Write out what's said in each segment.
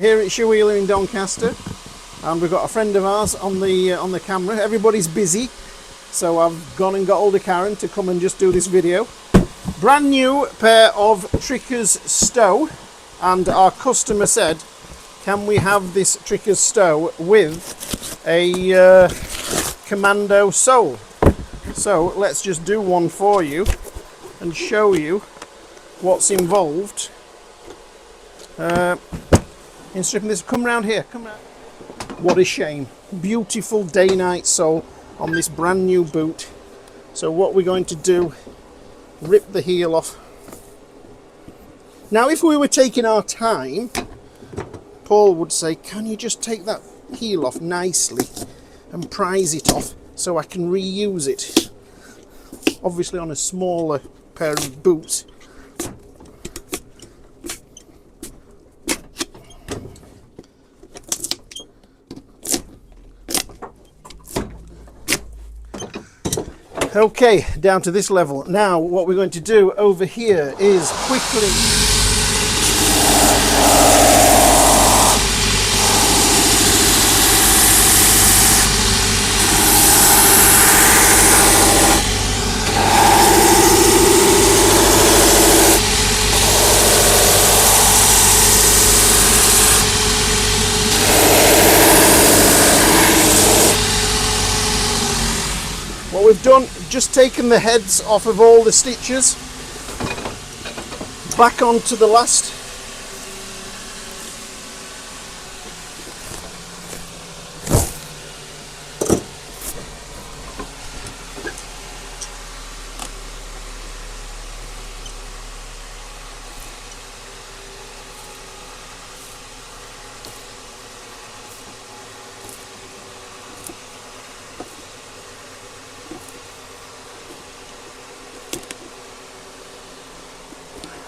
Here at Shoe Wheeler in Doncaster, and we've got a friend of ours on the camera. Everybody's busy, so I've gone and got hold of Karen to come and just do this video. Brand new pair of Trickers Stow, and our customer said, can we have this Trickers Stow with a Commando sole? So let's just do one for you and show you what's involved in stripping this. Come round here, come round. What a shame. Beautiful Dainite sole on this brand new boot. So what we're going to do, rip the heel off. Now if we were taking our time, Paul would say, can you just take that heel off nicely and prise it off so I can reuse it? Obviously on a smaller pair of boots. Okay, down to this level. Now what we're going to do over here is quickly what we've done, just taken the heads off of all the stitches, back onto the last.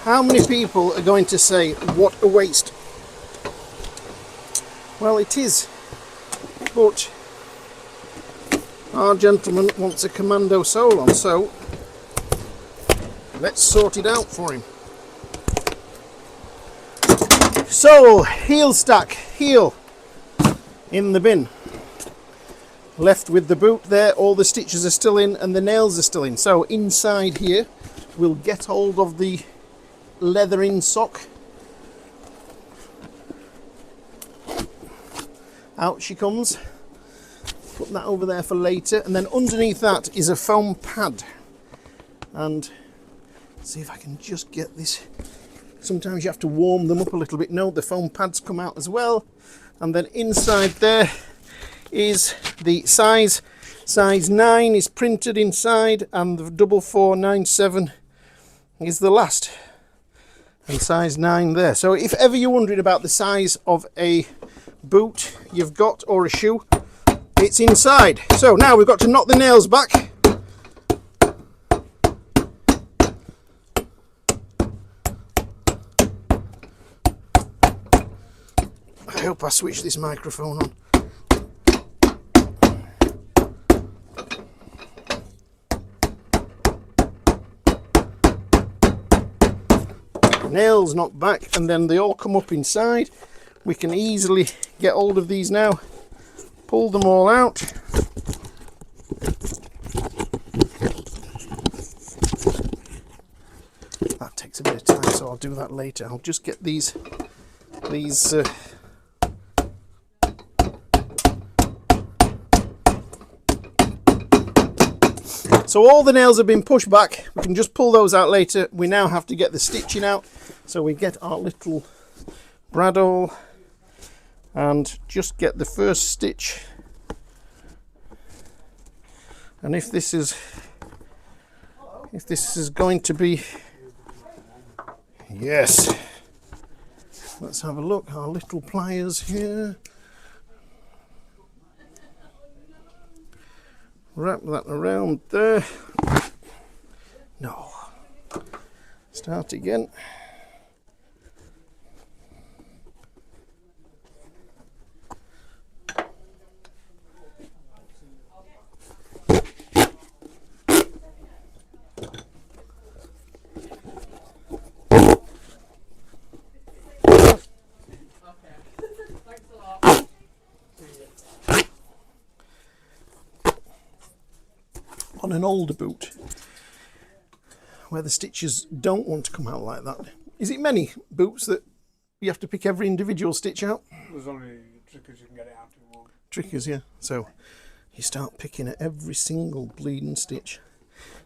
How many people are going to say, what a waste? Well, it is, but our gentleman wants a Commando sole on, so let's sort it out for him. Sole, heel stack, heel in the bin. Left with the boot there, all the stitches are still in and the nails are still in. So inside here, we'll get hold of the leather in sock. Out she comes. Put that over there for later, and then underneath that is a foam pad. And see if I can just get this. Sometimes you have to warm them up a little bit. No, the foam pads come out as well. And then inside there is the size 9 is printed inside, and the 4497 is the last. And size 9 there. So if ever you're wondering about the size of a boot you've got or a shoe, it's inside. So now we've got to knock the nails back. I hope I switch this microphone on. Nails knocked back, and then they all come up inside. We can easily get hold of these now, pull them all out. That takes a bit of time, so I'll do that later. I'll just get these so all the nails have been pushed back. We can just pull those out later. We now have to get the stitching out. So we get our little bradawl and just get the first stitch. And if this is going to be, yes. Let's have a look. Our little pliers here. Wrap that around there. No. Start again. on an older boot where the stitches don't want to come out like that. Is it many boots that you have to pick every individual stitch out? There's only trickers you can get it out to one. Trickers, yeah. So you start picking at every single bleeding stitch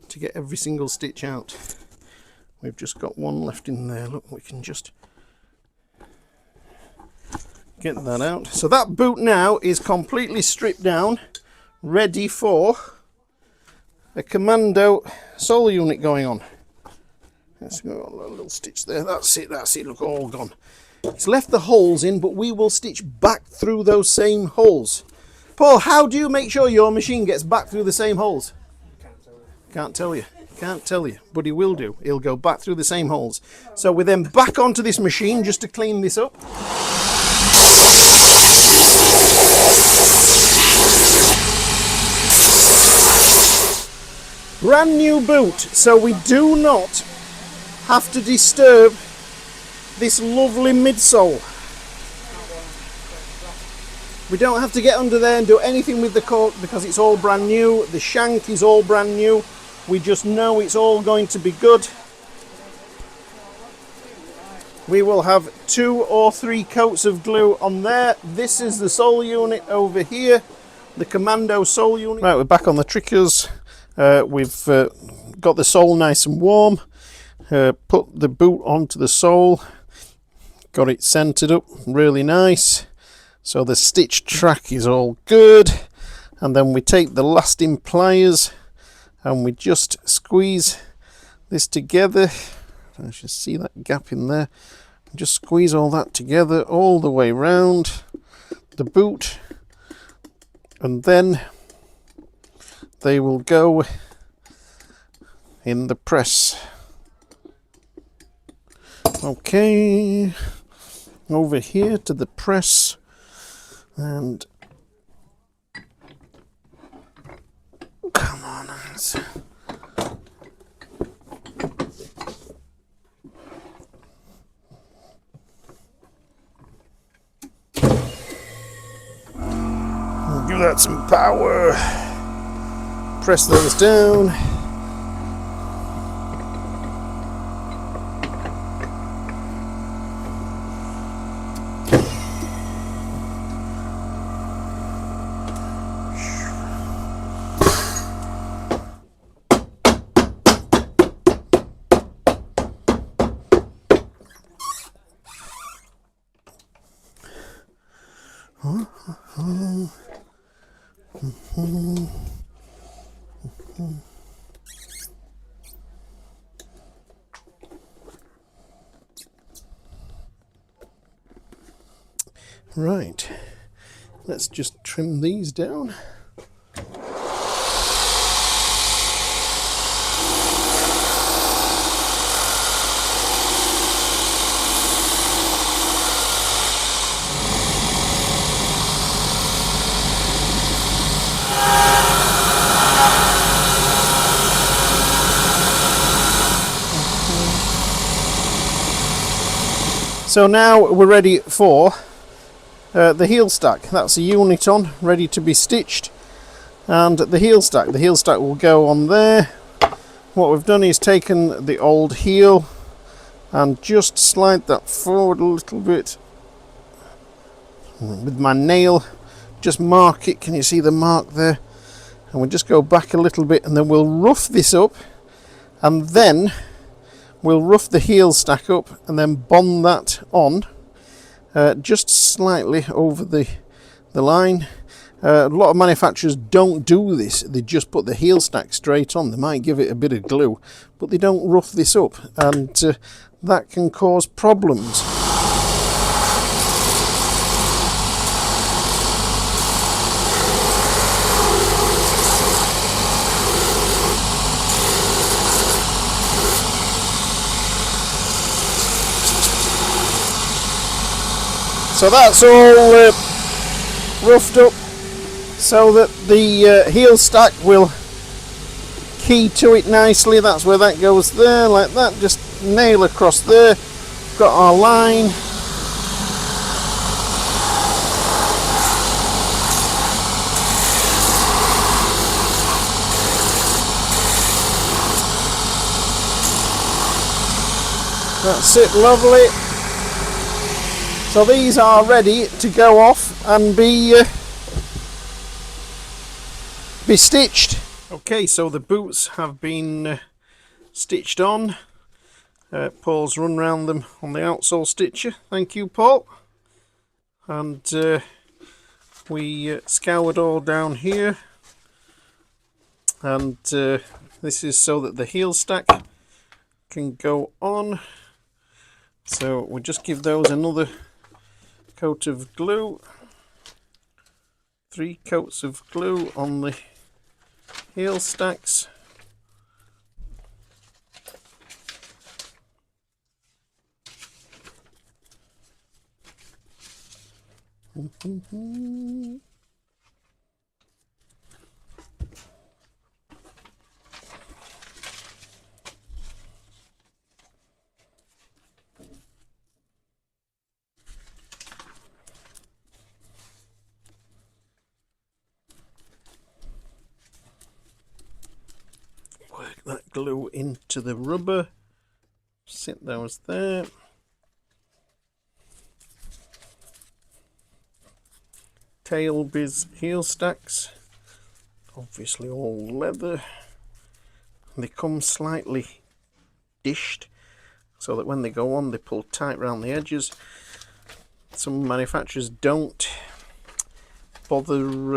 to get every single stitch out. We've just got one left in there. Look, we can just get that out. So that boot now is completely stripped down, ready for a Commando sole unit going on. Let's go a little stitch there. That's it, that's it. Look, all gone. It's left the holes in, but we will stitch back through those same holes. Paul, how do you make sure your machine gets back through the same holes? Can't tell you. Can't tell you, but he will do. He'll go back through the same holes. So we're then back onto this machine just to clean this up. Brand new boot, so we do not have to disturb this lovely midsole. We don't have to get under there and do anything with the cork because it's all brand new. The shank is all brand new. We just know it's all going to be good. We will have 2 or 3 coats of glue on there. This is the sole unit over here, the Commando sole unit. Right, we're back on the triggers. We've got the sole nice and warm. Put the boot onto the sole. Got it centered up really nice. So the stitch track is all good. And then we take the lasting pliers and we just squeeze this together. I should see that gap in there. Just squeeze all that together all the way round the boot, and then they will go in the press. Okay, over here to the press, and come on. Give that some power. Press those down. Right, let's just trim these down. So now we're ready for the heel stack. That's a unit on, ready to be stitched, and the heel stack will go on there. What we've done is taken the old heel and just slide that forward a little bit with my nail, just mark it. Can you see the mark there? And we'll just go back a little bit, and then we'll rough this up, and then we'll rough the heel stack up and then bond that on just slightly over the line. A lot of manufacturers don't do this. They just put the heel stack straight on. They might give it a bit of glue, but they don't rough this up, and that can cause problems. So that's all roughed up so that the heel stack will key to it nicely. That's where that goes there, like that. Just nail across there. Got our line. That's it, lovely. So these are ready to go off and be stitched. Okay, so the boots have been stitched on. Paul's run round them on the outsole stitcher. Thank you, Paul. And we scoured all down here. And this is so that the heel stack can go on. So we just give those another coat of glue. 3 coats of glue on the heel stacks. Work that glue into the rubber. Sit those there. Tail biz heel stacks, obviously all leather. They come slightly dished so that when they go on they pull tight around the edges. Some manufacturers don't bother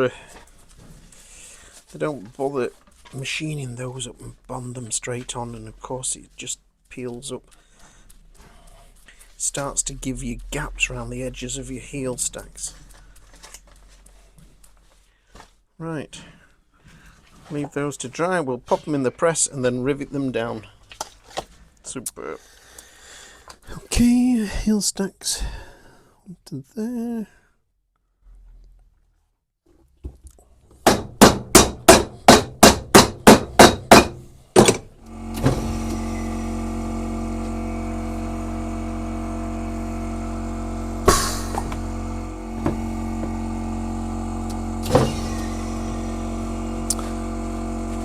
machining those up and bond them straight on, and of course it just peels up. Starts to give you gaps around the edges of your heel stacks. Right, leave those to dry. We'll pop them in the press and then rivet them down. Superb. Okay, heel stacks onto there.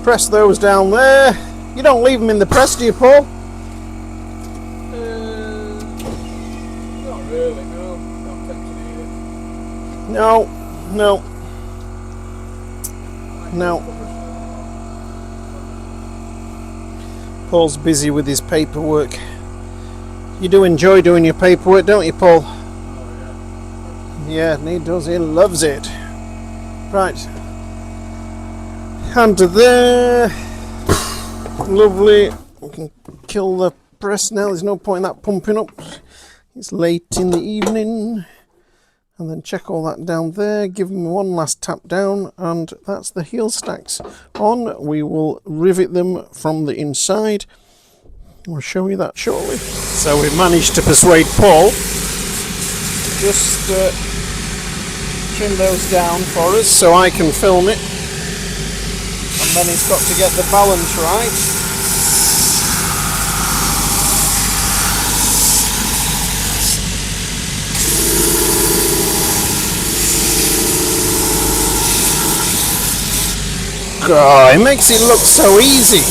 Press those down there. You don't leave them in the press, do you, Paul? Not really, no. Not tempted either. No. Paul's busy with his paperwork. You do enjoy doing your paperwork, don't you, Paul? Oh, Yeah, he does. He loves it. Right. Hand to there. Lovely. We can kill the press now. There's no point in that pumping up. It's late in the evening. And then check all that down there. Give them one last tap down, and that's the heel stacks on. We will rivet them from the inside. I'll show you that shortly. So we managed to persuade Paul to just trim those down for us so I can film it. And then he's got to get the balance right. God, it makes it look so easy.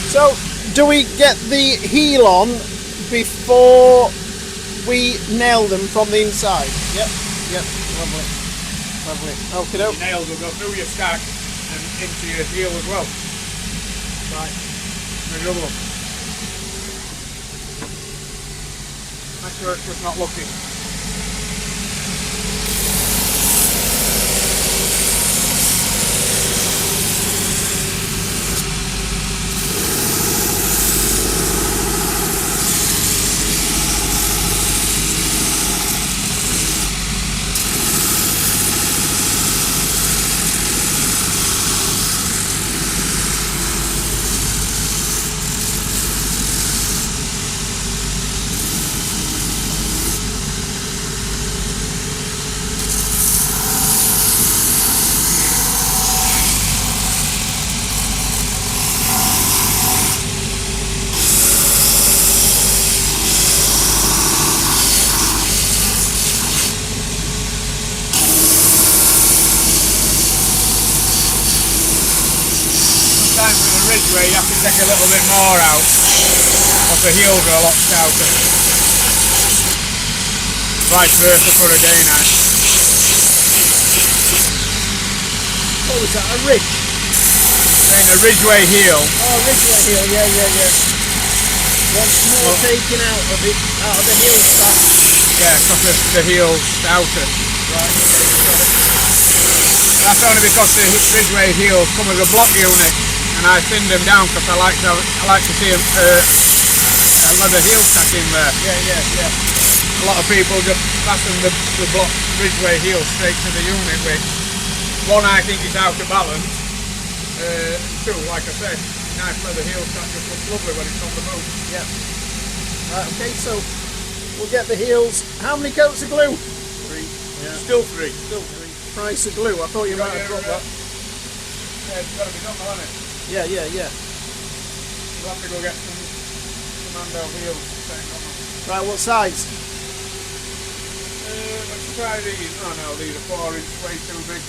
So, do we get the heel on before we nail them from the inside? Yep, lovely. Okay, Your nails will go through your stack and into your heel as well. Right. There's the other one. Make sure it's just not looking. where you have to take a little bit more out, because the heels are a lot stouter. Vice versa for a Dainite. What was that, a ridge? Saying a Ridgeway heel. Oh, Ridgeway heel, yeah. Once more taken out of it, out of the heel stack. Yeah, because the heel's stouter. Right, okay. That's only because the Ridgeway heels come as a block unit, and I thinned them down because I like to see a leather heel stack in there. Yeah. A lot of people just fasten the block Ridgeway heel straight to the unit, which one, I think is out of balance, and two, like I said, nice leather heel stack just looks lovely when it's on the boot. Yeah. Right, okay, so we'll get the heels. How many coats of glue? 3. Yeah. Still 3. Price of glue, I thought you might have dropped that. Yeah, it's got to be done, hasn't it? Yeah. We'll have to go get some Commando heels. Right, what size? Let's try these. Oh no, these are 4 inch, way too big.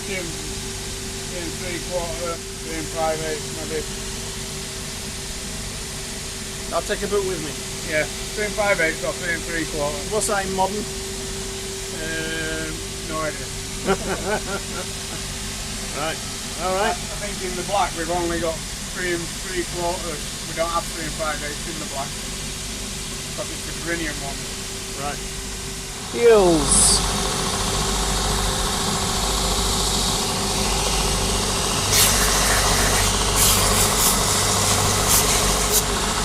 Jim, 3/4, 3 5/8 maybe. I'll take a boot with me. Yeah, 3 5/8 or 3 3/4. What's that in modern? No idea. Right. Alright. I think in the black we've only got 3 3/4. We don't have 3 5/8 in the black. Because it's the Corinium one. Right. Heels.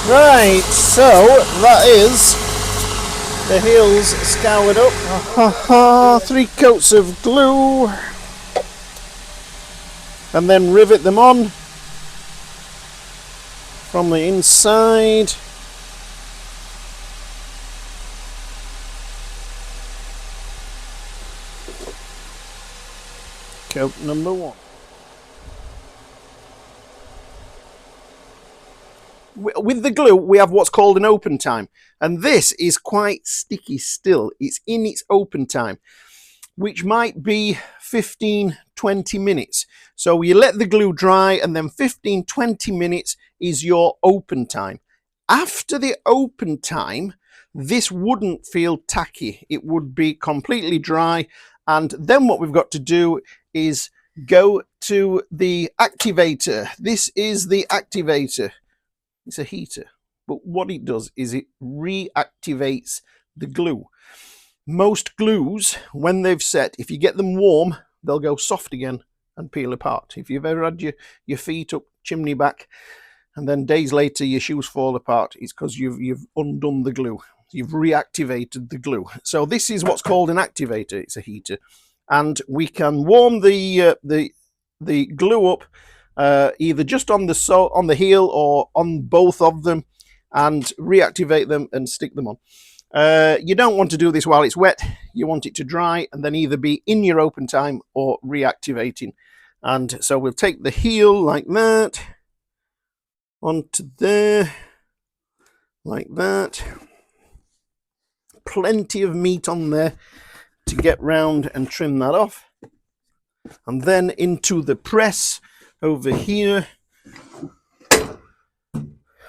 Right, so that is the heels scoured up. 3 coats of glue. And then rivet them on from the inside. Coat number 1. With the glue, we have what's called an open time, and this is quite sticky still. It's in its open time, which might be 15-20 minutes. So you let the glue dry, and then 15-20 minutes is your open time. After the open time, this wouldn't feel tacky. It would be completely dry, and then what we've got to do is go to the activator. This is the activator. It's a heater, but what it does is it reactivates the glue. Most glues, when they've set, if you get them warm, they'll go soft again and peel apart. If you've ever had your feet up chimney back and then days later your shoes fall apart, it's because you've undone the glue. You've reactivated the glue. So this is what's called an activator. It's a heater, and we can warm the glue up either just on the heel or on both of them, and reactivate them and stick them on. You don't want to do this while it's wet. You want it to dry and then either be in your open time or reactivating. And so we'll take the heel like that onto there, like that. Plenty of meat on there to get round and trim that off. And then into the press over here,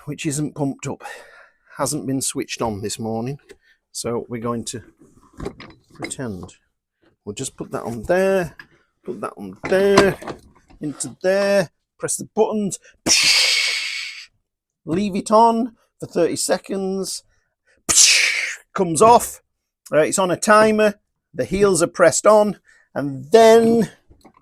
which isn't pumped up, hasn't been switched on this morning, so we're going to pretend. We'll just put that on there, put that on there, into there, press the buttons, leave it on for 30 seconds, comes off, it's on a timer, the heels are pressed on, and then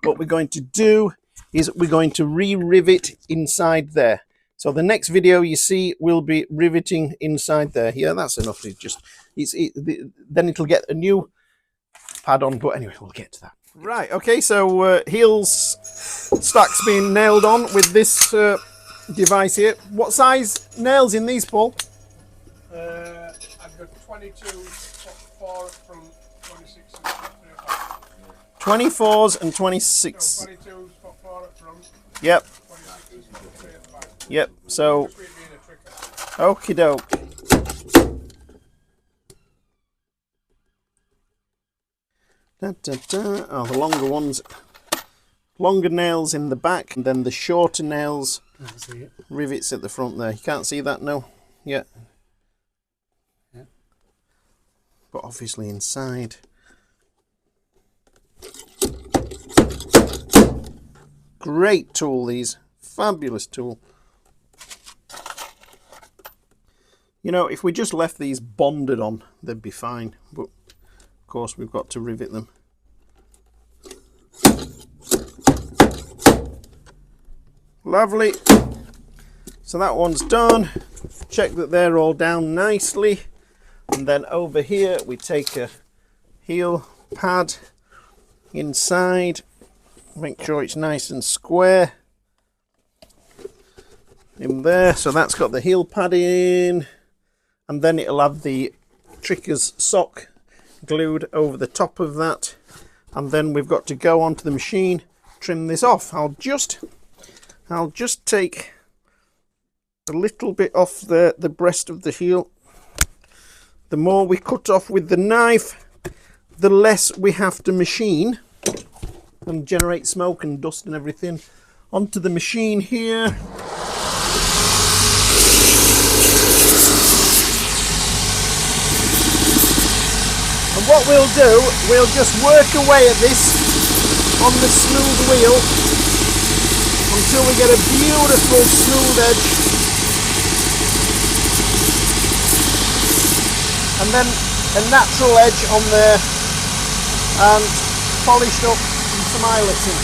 what we're going to do is we're going to re-rivet inside there. So the next video you see will be riveting inside there. Yeah, that's enough. Then it'll get a new pad on, but anyway, we'll get to that. Right, okay, so heels stack's been nailed on with this device here. What size nails in these, Paul? I've got 22 4 from 26 24s and 26. No, 22 4 at front. Yep. 26 3 at the back. Yep, so okie doke. Da, da, da. Oh, the longer ones, longer nails in the back, and then the shorter nails, rivets at the front there. You can't see that, no? Yeah. But obviously inside. Great tool, these. Fabulous tool. You know, if we just left these bonded on, they'd be fine. But, of course, we've got to rivet them. Lovely. So that one's done. Check that they're all down nicely. And then over here, we take a heel pad inside. Make sure it's nice and square. In there. So that's got the heel pad in. And then it'll have the tricker's sock glued over the top of that. And then we've got to go onto the machine, trim this off. I'll just take a little bit off the breast of the heel. The more we cut off with the knife, the less we have to machine and generate smoke and dust and everything onto the machine here. And what we'll do, we'll just work away at this on the smooth wheel until we get a beautiful smooth edge, and then a natural edge on there, and polished up and some eyelets in.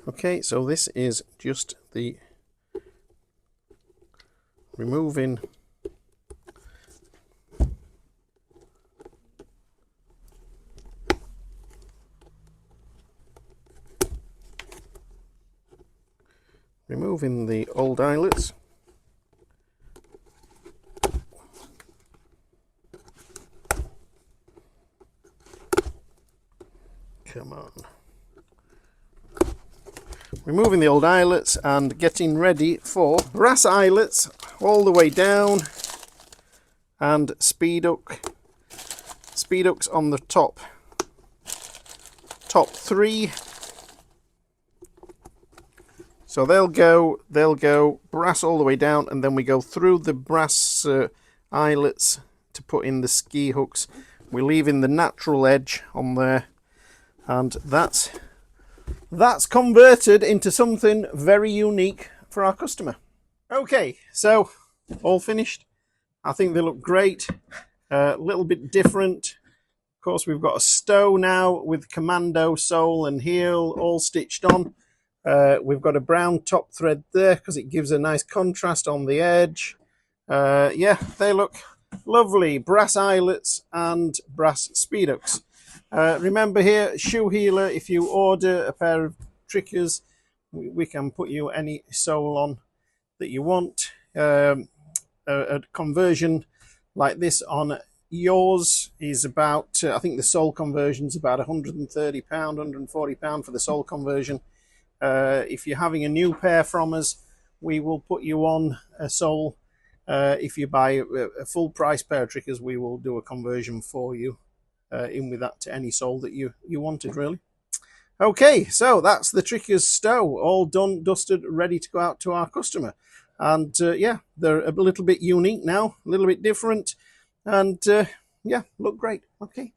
Okay, so this is just the removing the old eyelets. Come on. Removing the old eyelets and getting ready for brass eyelets all the way down, and speed hooks on the top three. So they'll go brass all the way down, and then we go through the brass eyelets to put in the ski hooks. We're leaving the natural edge on there, and that's converted into something very unique for our customer. Okay, so all finished. I think they look great. A little bit different. Of course, we've got a Stow now with Commando sole and heel all stitched on. We've got a brown top thread there because it gives a nice contrast on the edge. Yeah, they look lovely. Brass eyelets and brass speed hooks. Remember here, shoe healer, if you order a pair of trickers, we can put you any sole on that you want. A conversion like this on yours is about, I think the sole conversion is about £130, £140 for the sole conversion. If you're having a new pair from us, we will put you on a sole. If you buy a full price pair of trickers, we will do a conversion for you. In with that to any sole that you wanted, really. Okay, so that's the Trickers Stow, all done, dusted, ready to go out to our customer. And yeah, they're a little bit unique now, a little bit different, and yeah, look great. Okay.